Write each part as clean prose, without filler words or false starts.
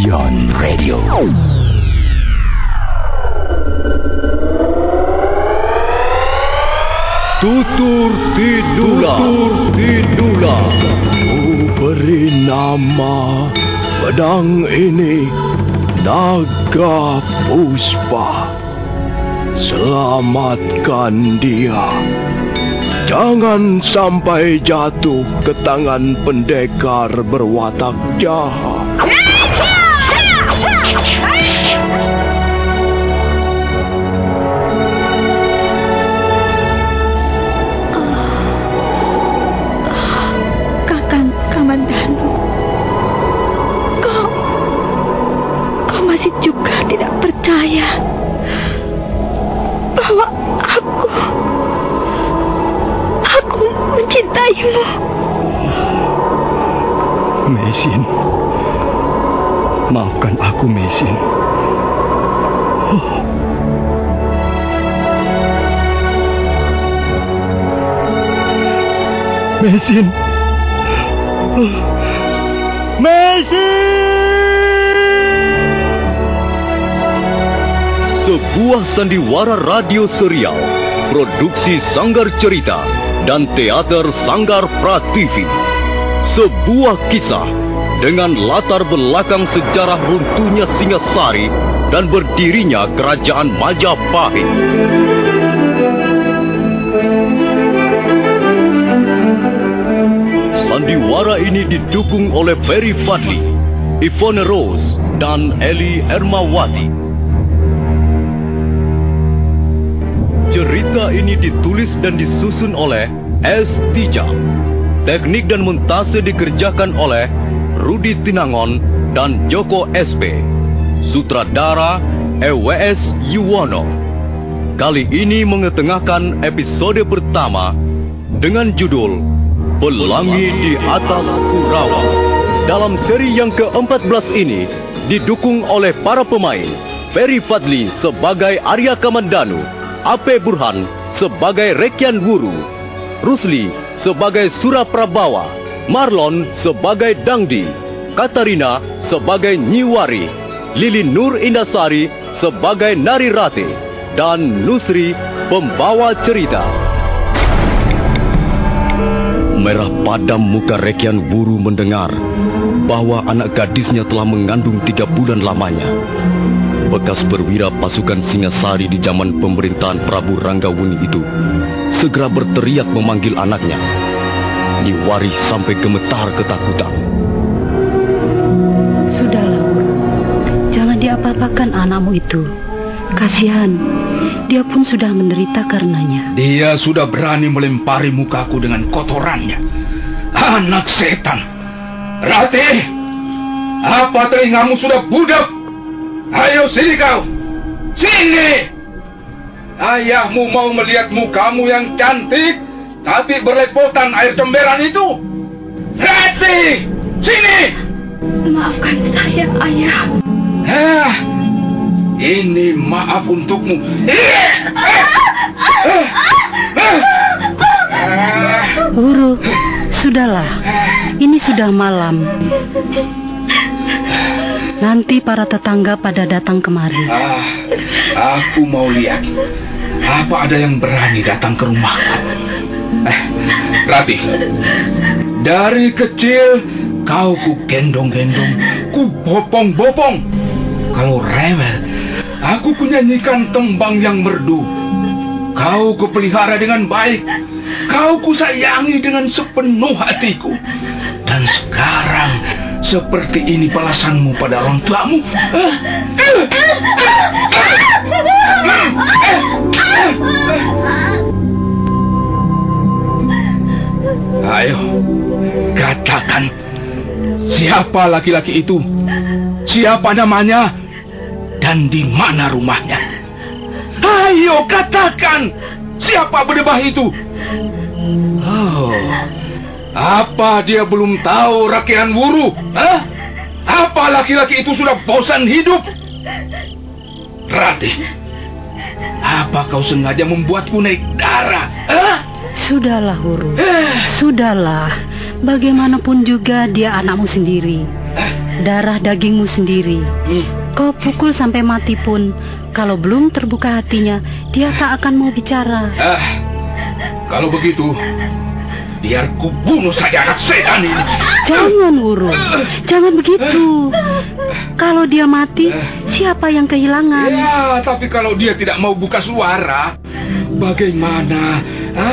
Beyond Radio. Tutur Tidula. Ku beri nama pedang ini Naga Puspa. Selamatkan dia. Jangan sampai jatuh ke tangan pendekar berwatak jahat. Kakang Kamandanu, kau masih juga tidak percaya bahwa aku mencintaimu. Mesin, maafkan aku, Mesin. Mesin. Sebuah sandiwara radio serial, produksi Sanggar Cerita dan Teater Sanggar Prativi. Sebuah kisah dengan latar belakang sejarah runtuhnya Singasari dan berdirinya Kerajaan Majapahit. Sandiwara ini didukung oleh Ferry Fadli, Ivone Rose, dan Eli Ermawati. Cerita ini ditulis dan disusun oleh S. Tija. Teknik dan montase dikerjakan oleh Rudi Tinangon dan Joko SP. Sutradara EWS Yuwono. Kali ini mengetengahkan episode pertama dengan judul Pelangi di Atas Kurawa. Dalam seri yang ke-14 ini didukung oleh para pemain Ferry Fadli sebagai Arya Kamandanu, Ape Burhan sebagai Rekyan Wuru, Rusli sebagai Suraprabawa, Marlon sebagai Dangdi, Katarina sebagai Nyiwari, Lili Nur Indasari sebagai Narirate, dan Nusri pembawa cerita. Merah padam muka Rekyan Wuru mendengar bahwa anak gadisnya telah mengandung 3 bulan lamanya. Bekas perwira pasukan Singasari di zaman pemerintahan Prabu Ranggawuni itu segera berteriak memanggil anaknya. Nyiwari sampai gemetar ketakutan. Sudahlah, Wuru. Jangan diapa-apakan anakmu itu. Kasihan, dia pun sudah menderita karenanya. Dia sudah berani melempari mukaku dengan kotorannya. Anak setan. Ratih, apa telingamu sudah budak? Ayo sini kau. Sini. Ayahmu mau melihat mukamu yang cantik, tapi berlepotan air comberan itu. Ratih, sini. Maafkan saya, Ayah. Ini maaf untukmu. Wuru, sudahlah. Ini sudah malam. Nanti para tetangga pada datang kemari. Aku mau lihat. Apa ada yang berani datang ke rumahku? Ratih, dari kecil kau ku gendong-gendong, ku bopong-bopong. Kalau rewel, aku kunyanyikan tembang yang merdu. Kau kupelihara dengan baik. Kau kusayangi dengan sepenuh hatiku. Dan sekarang seperti ini balasanmu pada orang tuamu. Ayo, katakan, siapa laki-laki itu? Siapa namanya? Dan di mana rumahnya? Ayo katakan, siapa berdebah itu? Oh, apa dia belum tahu Rekyan Wuru? Apa laki-laki itu sudah bosan hidup? Ratih, apa kau sengaja membuatku naik darah? Sudahlah, Wuru. Sudahlah. Bagaimanapun juga dia anakmu sendiri. darah dagingmu sendiri. Kau pukul sampai mati pun, kalau belum terbuka hatinya, dia tak akan mau bicara. Kalau begitu, biar ku bunuh saja anak setan ini. Jangan, Wuru. Jangan begitu. Kalau dia mati, siapa yang kehilangan? Ya, tapi kalau dia tidak mau buka suara, bagaimana?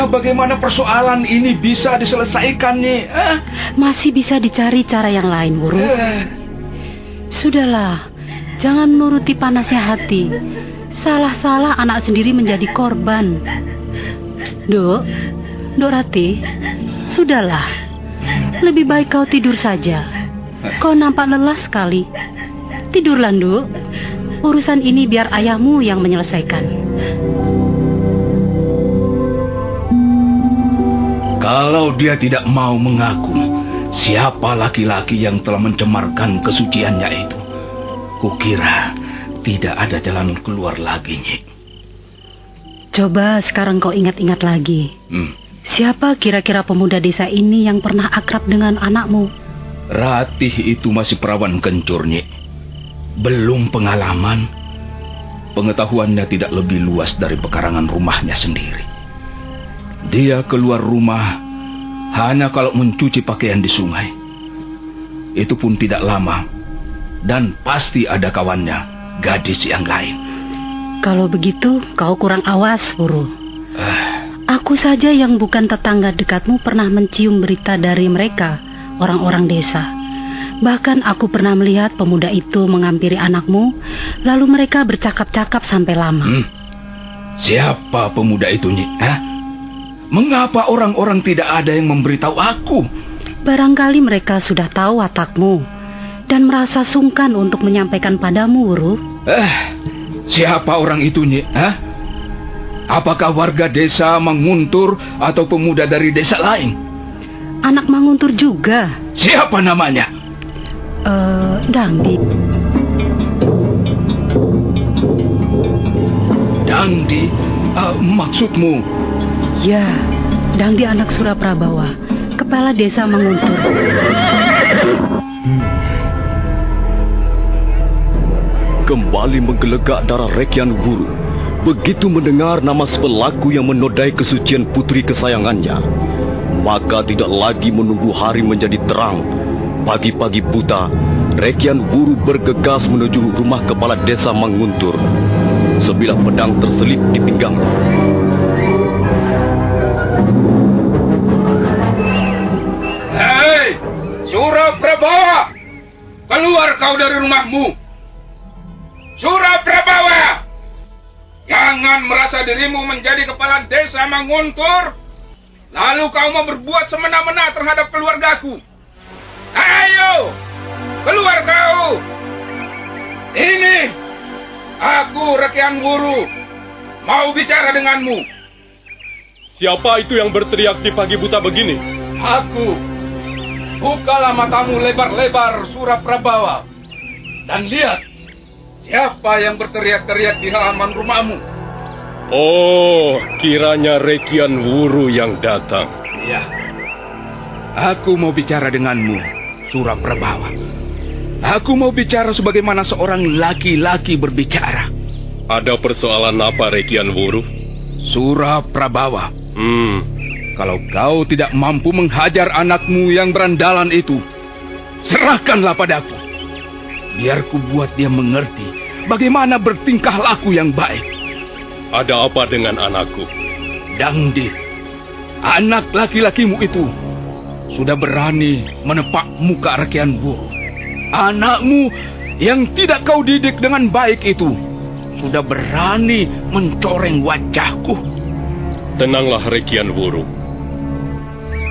Bagaimana persoalan ini bisa diselesaikan nih? Masih bisa dicari cara yang lain, Wuru. Sudahlah, jangan menuruti panasnya hati. Salah-salah anak sendiri menjadi korban. Dok Rati, sudahlah. Lebih baik kau tidur saja. Kau nampak lelah sekali. Tidurlah, Dok. Urusan ini biar ayahmu yang menyelesaikan. Kalau dia tidak mau mengaku siapa laki-laki yang telah mencemarkan kesuciannya itu, kukira tidak ada jalan keluar lagi, Nyik. Coba sekarang kau ingat-ingat lagi. Siapa kira-kira pemuda desa ini yang pernah akrab dengan anakmu? Ratih itu masih perawan kencur, Nyik. Belum pengalaman. Pengetahuannya tidak lebih luas dari pekarangan rumahnya sendiri. Dia keluar rumah hanya kalau mencuci pakaian di sungai. Itu pun tidak lama. Dan pasti ada kawannya, gadis yang lain. Kalau begitu, kau kurang awas, Wuru. Aku saja yang bukan tetangga dekatmu pernah mencium berita dari mereka, orang-orang desa. Bahkan aku pernah melihat pemuda itu menghampiri anakmu, lalu mereka bercakap-cakap sampai lama. Siapa pemuda itu, Nyik? Mengapa orang-orang tidak ada yang memberitahu aku? Barangkali mereka sudah tahu watakmu dan merasa sungkan untuk menyampaikan padamu, Wuru. Siapa orang itu, Nyik? Apakah warga desa Manguntur atau pemuda dari desa lain? Anak Manguntur juga. Siapa namanya? Dangdi. Dangdi? Maksudmu? Ya, Dangdi anak Suraprabawa, kepala desa Manguntur. Kembali menggelegak darah Rekyan Wuru begitu mendengar nama sepelaku yang menodai kesucian putri kesayangannya. Maka tidak lagi menunggu hari menjadi terang. Pagi-pagi buta, Rekyan Wuru bergegas menuju rumah kepala desa Manguntur. Sebilah pedang terselip di pinggangnya. Hei, Suraprabawa! Keluar kau dari rumahmu! Suraprabawa! Jangan merasa dirimu menjadi kepala desa Manguntur, lalu kau mau berbuat semena-mena terhadap keluargaku. Ayo, keluar kau! Ini, aku Rekyan Wuru, mau bicara denganmu. Siapa itu yang berteriak di pagi buta begini? Aku. Bukalah matamu lebar-lebar, Suraprabawa, dan lihat siapa yang berteriak-teriak di halaman rumahmu. Oh, kiranya Rekyan Wuru yang datang. Ya, aku mau bicara denganmu, Suraprabawa. Aku mau bicara sebagaimana seorang laki-laki berbicara. Ada persoalan apa, Rekyan Wuru? Suraprabawa. Kalau kau tidak mampu menghajar anakmu yang berandalan itu, serahkanlah padaku. Biar ku buat dia mengerti bagaimana bertingkah laku yang baik. Ada apa dengan anakku? Dangdi, anak laki-lakimu itu sudah berani menepak muka Rekyan Wuru. Anakmu yang tidak kau didik dengan baik itu sudah berani mencoreng wajahku. Tenanglah, Rekyan Wuru.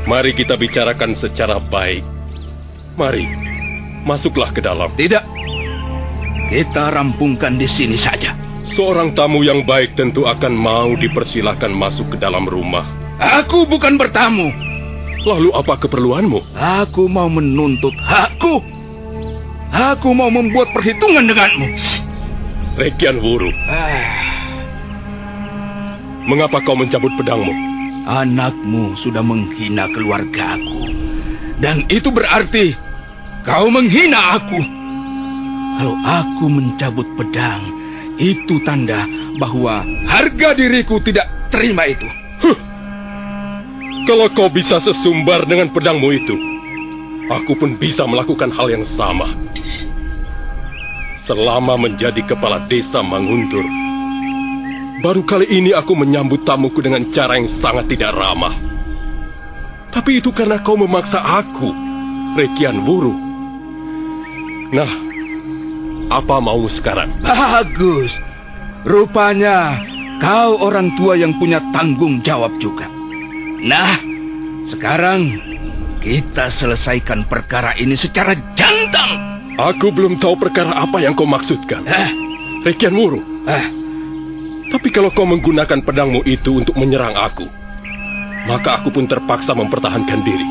Mari kita bicarakan secara baik. Mari, masuklah ke dalam. Tidak, kita rampungkan di sini saja. Seorang tamu yang baik tentu akan mau dipersilahkan masuk ke dalam rumah. Aku bukan bertamu. Lalu apa keperluanmu? Aku mau menuntut hakku. Aku mau membuat perhitungan denganmu. Rekyan Wuru. Mengapa kau mencabut pedangmu? Anakmu sudah menghina keluargaku. Dan itu berarti Kau menghina aku. Kalau aku mencabut pedang, itu tanda bahwa harga diriku tidak terima itu. Kalau kau bisa sesumbar dengan pedangmu itu, aku pun bisa melakukan hal yang sama. Selama menjadi kepala desa Manguntur, baru kali ini aku menyambut tamuku dengan cara yang sangat tidak ramah. Tapi itu karena kau memaksa aku, Rekian Wuru. Nah, apa maumu sekarang? Bagus. Rupanya kau orang tua yang punya tanggung jawab juga. Nah, sekarang kita selesaikan perkara ini secara jantan. Aku belum tahu perkara apa yang kau maksudkan, Rekian Wuru. Tapi kalau kau menggunakan pedangmu itu untuk menyerang aku, maka aku pun terpaksa mempertahankan diri.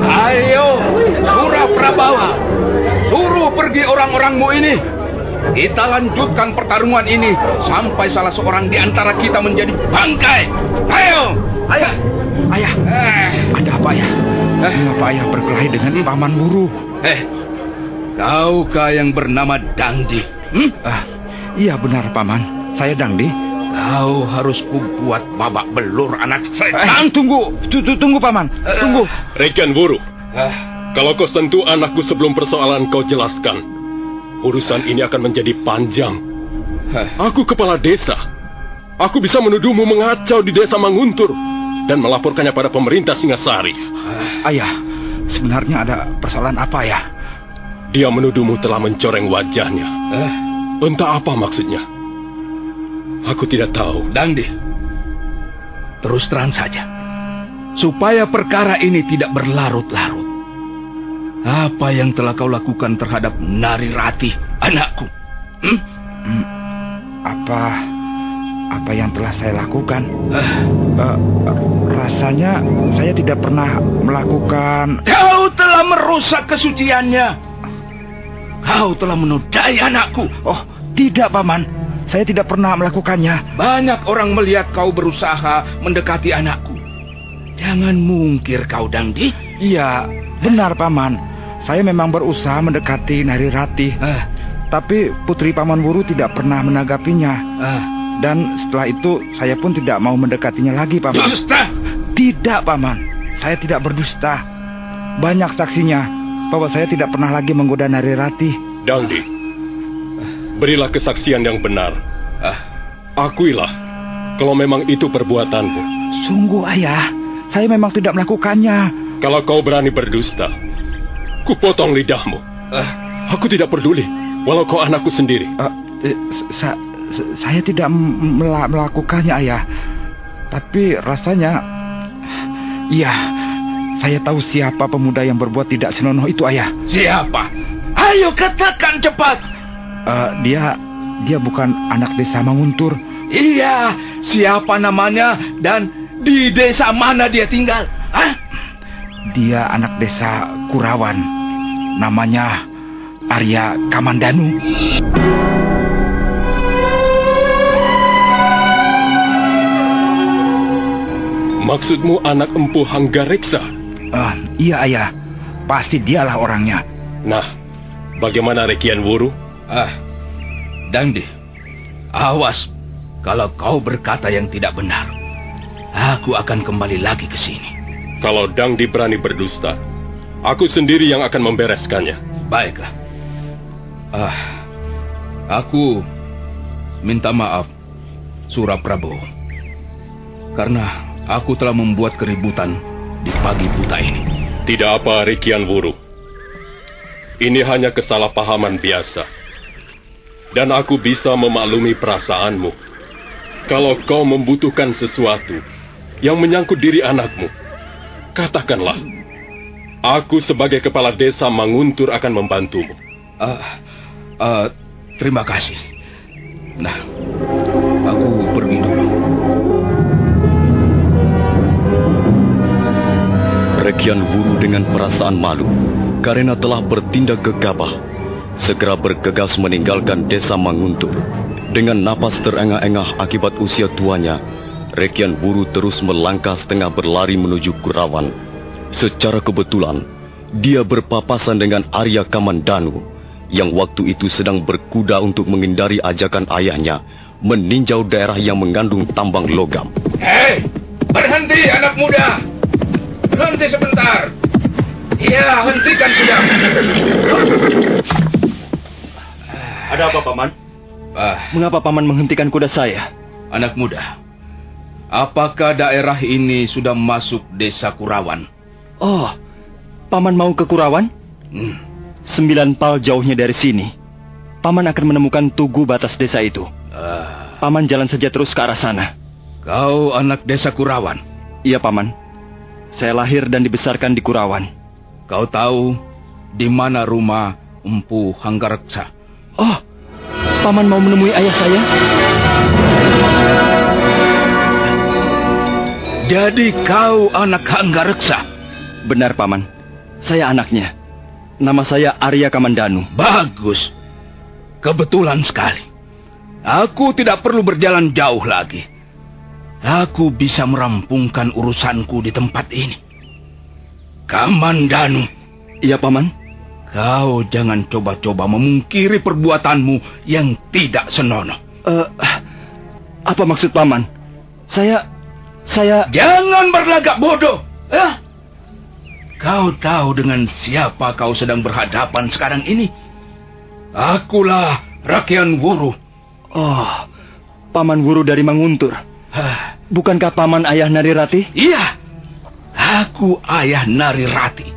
Ayo, Suraprabawa, suruh pergi orang-orangmu ini. Kita lanjutkan pertarungan ini sampai salah seorang di antara kita menjadi bangkai. Ayo, ayah, ayah, ada apa ya? Mengapa ayah berkelahi dengan Paman Wuru? Kaukah yang bernama Dangdi? Iya benar Paman, saya Dangdi. Kau harus kubuat babak belur anak setan. Tunggu Paman, tunggu. Rekian Wuru, kalau kau sentuh anakku sebelum persoalan kau jelaskan, urusan ini akan menjadi panjang. Aku kepala desa. Aku bisa menuduhmu mengacau di desa Manguntur dan melaporkannya pada pemerintah Singasari. Ayah, sebenarnya ada persoalan apa ya? Dia menuduhmu telah mencoreng wajahnya. Entah apa maksudnya. Aku tidak tahu. Dangdi, terus terang saja, supaya perkara ini tidak berlarut-larut. Apa yang telah kau lakukan terhadap Nari Ratih, anakku? Apa yang telah saya lakukan? Rasanya saya tidak pernah melakukan. Kau telah merusak kesuciannya. Kau telah menodai anakku. Oh, tidak, Paman. Saya tidak pernah melakukannya. Banyak orang melihat kau berusaha mendekati anakku. Jangan mungkir kau, Dangdi. Iya, benar, Paman. Saya memang berusaha mendekati Nari Ratih. Tapi Putri Paman Wuru tidak pernah menanggapinya. Dan setelah itu saya pun tidak mau mendekatinya lagi, Paman. Dusta! Tidak, Paman. Saya tidak berdusta. Banyak saksinya bahwa saya tidak pernah lagi menggoda Nari Ratih. Dangdi, berilah kesaksian yang benar. Akuilah kalau memang itu perbuatanmu. Sungguh, Ayah. Saya memang tidak melakukannya. Kalau kau berani berdusta, kupotong lidahmu. Aku tidak peduli, walau kau anakku sendiri. Saya tidak melakukannya, Ayah. Tapi rasanya, iya, saya tahu siapa pemuda yang berbuat tidak senonoh itu, Ayah. Siapa? Ayo katakan cepat. Dia bukan anak desa Manguntur. Iya, siapa namanya dan di desa mana dia tinggal? Dia anak desa Kurawan. Namanya Arya Kamandanu. Maksudmu anak empu Hanggareksa? Iya, Ayah. Pasti dialah orangnya. Nah, bagaimana Rekian Wuru? Dangdi, awas kalau kau berkata yang tidak benar. Aku akan kembali lagi ke sini. Kalau Dangdi berani berdusta, aku sendiri yang akan membereskannya. Baiklah. Aku minta maaf, Suraprabowo, karena aku telah membuat keributan di pagi buta ini. Tidak apa, Rekian Wuru. Ini hanya kesalahpahaman biasa. Dan aku bisa memaklumi perasaanmu. Kalau kau membutuhkan sesuatu yang menyangkut diri anakmu, katakanlah. Aku sebagai kepala desa Manguntur akan membantumu. Terima kasih. Nah, aku pergi dulu. Rekian Wuru dengan perasaan malu karena telah bertindak gegabah, segera bergegas meninggalkan desa Manguntur. Dengan napas terengah-engah akibat usia tuanya, Rekian Wuru terus melangkah setengah berlari menuju Kurawan. Secara kebetulan, dia berpapasan dengan Arya Kamandanu yang waktu itu sedang berkuda untuk menghindari ajakan ayahnya meninjau daerah yang mengandung tambang logam. Hei, berhenti anak muda! Berhenti sebentar! Iya, hentikan kuda. Ada apa, Paman? Mengapa Paman menghentikan kuda saya? Anak muda, apakah daerah ini sudah masuk desa Kurawan? Oh, Paman mau ke Kurawan? 9 pal jauhnya dari sini. Paman akan menemukan tugu batas desa itu. Paman jalan saja terus ke arah sana. Kau anak desa Kurawan? Iya, Paman. Saya lahir dan dibesarkan di Kurawan. Kau tahu di mana rumah Empu Hanggareksa? Oh, Paman mau menemui ayah saya? Jadi kau anak Hanggareksa? Benar, Paman. Saya anaknya. Nama saya Arya Kamandanu. Bagus. Kebetulan sekali. Aku tidak perlu berjalan jauh lagi. Aku bisa merampungkan urusanku di tempat ini. Kamandanu. Iya, Paman. Kau jangan coba-coba memungkiri perbuatanmu yang tidak senonoh. Apa maksud Paman? Saya... Jangan berlagak bodoh. Kau tahu dengan siapa kau sedang berhadapan sekarang ini? Akulah Rekian Wuru. Oh, Paman Wuru dari Manguntur. Bukankah Paman ayah Narirati? Iya, aku ayah Narirati.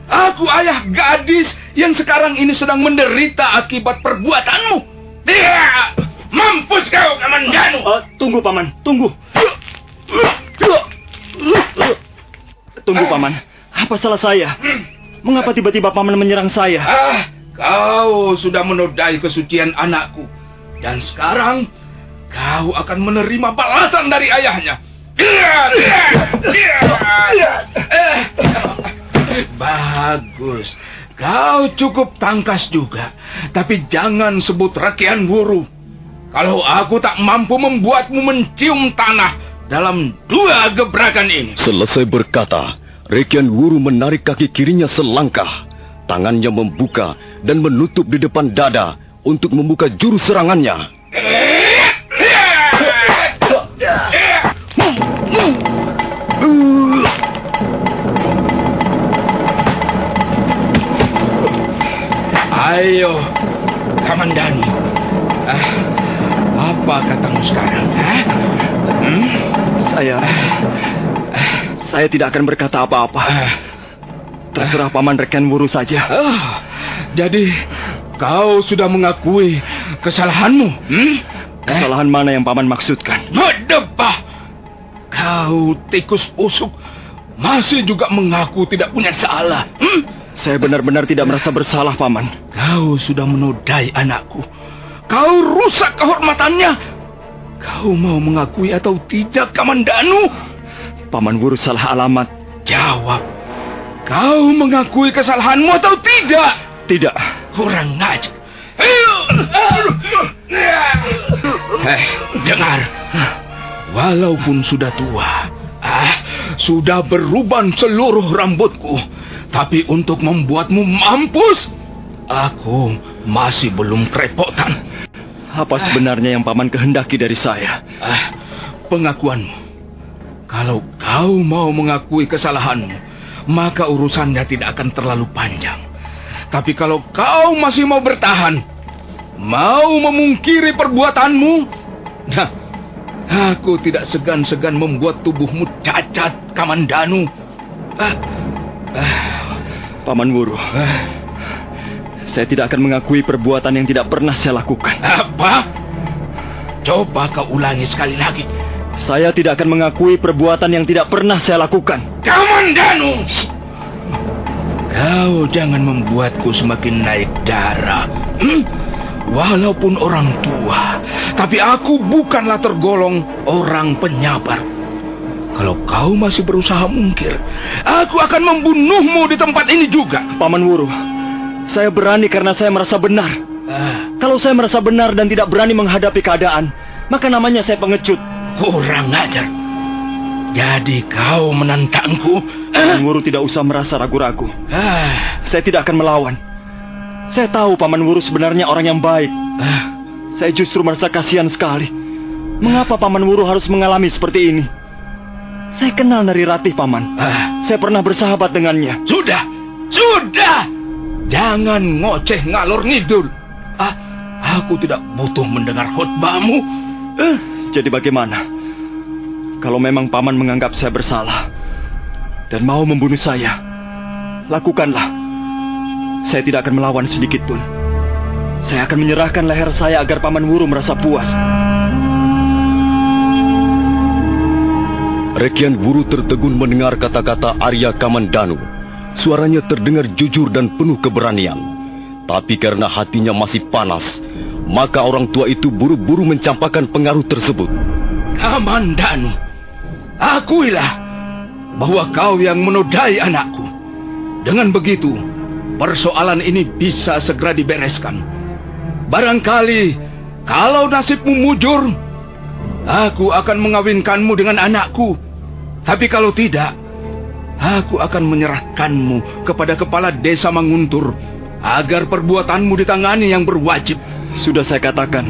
Aku ayah gadis yang sekarang ini sedang menderita akibat perbuatanmu. Dia, mampus kau, Kamandanu. Tunggu, Paman, tunggu. Tunggu, Paman. Apa salah saya? Mengapa tiba-tiba Paman menyerang saya? Kau sudah menodai kesucian anakku. Dan sekarang kau akan menerima balasan dari ayahnya. Bagus. Kau cukup tangkas juga. Tapi jangan sebut Rekian Wuru. Kalau aku tak mampu membuatmu mencium tanah dalam 2 gebrakan ini. Selesai berkata, Rekian Wuru menarik kaki kirinya selangkah. Tangannya membuka dan menutup di depan dada untuk membuka jurus serangannya. Ayo, Kamandanu. Apa katamu sekarang? Saya tidak akan berkata apa-apa. Terserah Paman Rekian Wuru saja. Jadi kau sudah mengakui kesalahanmu? Kesalahan mana yang Paman maksudkan? Medebah! Kau tikus busuk, masih juga mengaku tidak punya salah. Saya benar-benar tidak merasa bersalah, Paman. Kau sudah menodai anakku. Kau rusak kehormatannya. Kau mau mengakui atau tidak, Kamandanu? Paman Wuru salah alamat. Jawab. Kau mengakui kesalahanmu atau tidak? Tidak. Kurang ajar. Dengar. Walaupun sudah tua, sudah beruban seluruh rambutku, tapi untuk membuatmu mampus, aku masih belum kerepotan. Apa sebenarnya yang Paman kehendaki dari saya? Pengakuanmu. Kalau kau mau mengakui kesalahanmu, maka urusannya tidak akan terlalu panjang. Tapi kalau kau masih mau bertahan, mau memungkiri perbuatanmu, nah, aku tidak segan-segan membuat tubuhmu cacat, Kamandanu. Paman Wuru, saya tidak akan mengakui perbuatan yang tidak pernah saya lakukan. Apa? Coba kau ulangi sekali lagi. Saya tidak akan mengakui perbuatan yang tidak pernah saya lakukan. Kamandanu! Kau jangan membuatku semakin naik darah. Walaupun orang tua, tapi aku bukanlah tergolong orang penyabar. Kalau kau masih berusaha mungkir, aku akan membunuhmu di tempat ini juga. Paman Wuru, saya berani karena saya merasa benar. Kalau saya merasa benar dan tidak berani menghadapi keadaan, maka namanya saya pengecut. Kurang ajar. Jadi kau menantangku? Paman Wuru tidak usah merasa ragu-ragu. Saya tidak akan melawan. Saya tahu Paman Wuru sebenarnya orang yang baik. Saya justru merasa kasihan sekali. Mengapa Paman Wuru harus mengalami seperti ini? Saya kenal Nari Ratih, Paman. Saya pernah bersahabat dengannya. Sudah! Jangan ngoceh ngalor ngidul. Aku tidak butuh mendengar khotbahmu. Jadi bagaimana? Kalau memang Paman menganggap saya bersalah dan mau membunuh saya, lakukanlah. Saya tidak akan melawan sedikit pun. Saya akan menyerahkan leher saya agar Paman Wuru merasa puas. Rekyan Wuru tertegun mendengar kata-kata Arya Kamandanu. Suaranya terdengar jujur dan penuh keberanian. Tapi karena hatinya masih panas, maka orang tua itu buru-buru mencampakkan pengaruh tersebut. Kamandanu, akuilah bahwa kau yang menodai anakku. Dengan begitu, persoalan ini bisa segera dibereskan. Barangkali kalau nasibmu mujur, aku akan mengawinkanmu dengan anakku. Tapi kalau tidak, aku akan menyerahkanmu kepada kepala desa Manguntur agar perbuatanmu ditangani yang berwajib. Sudah saya katakan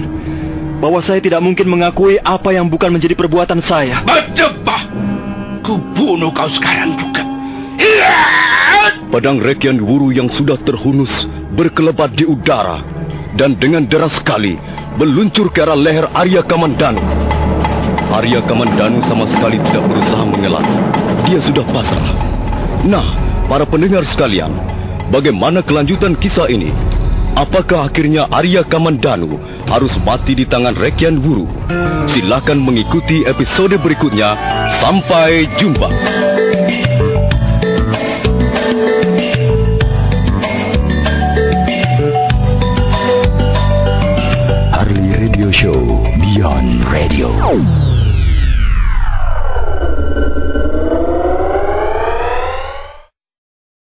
bahwa saya tidak mungkin mengakui apa yang bukan menjadi perbuatan saya. Berdebah! Kubunuh kau sekarang juga. Pedang Rekyan Wuru yang sudah terhunus berkelebat di udara dan dengan deras sekali meluncur ke arah leher Arya Kamandanu. Arya Kamandanu sama sekali tidak berusaha mengelak. Dia sudah pasrah. Nah, para pendengar sekalian, bagaimana kelanjutan kisah ini? Apakah akhirnya Arya Kamandanu harus mati di tangan Rekyan Wuru? Silakan mengikuti episode berikutnya. Sampai jumpa.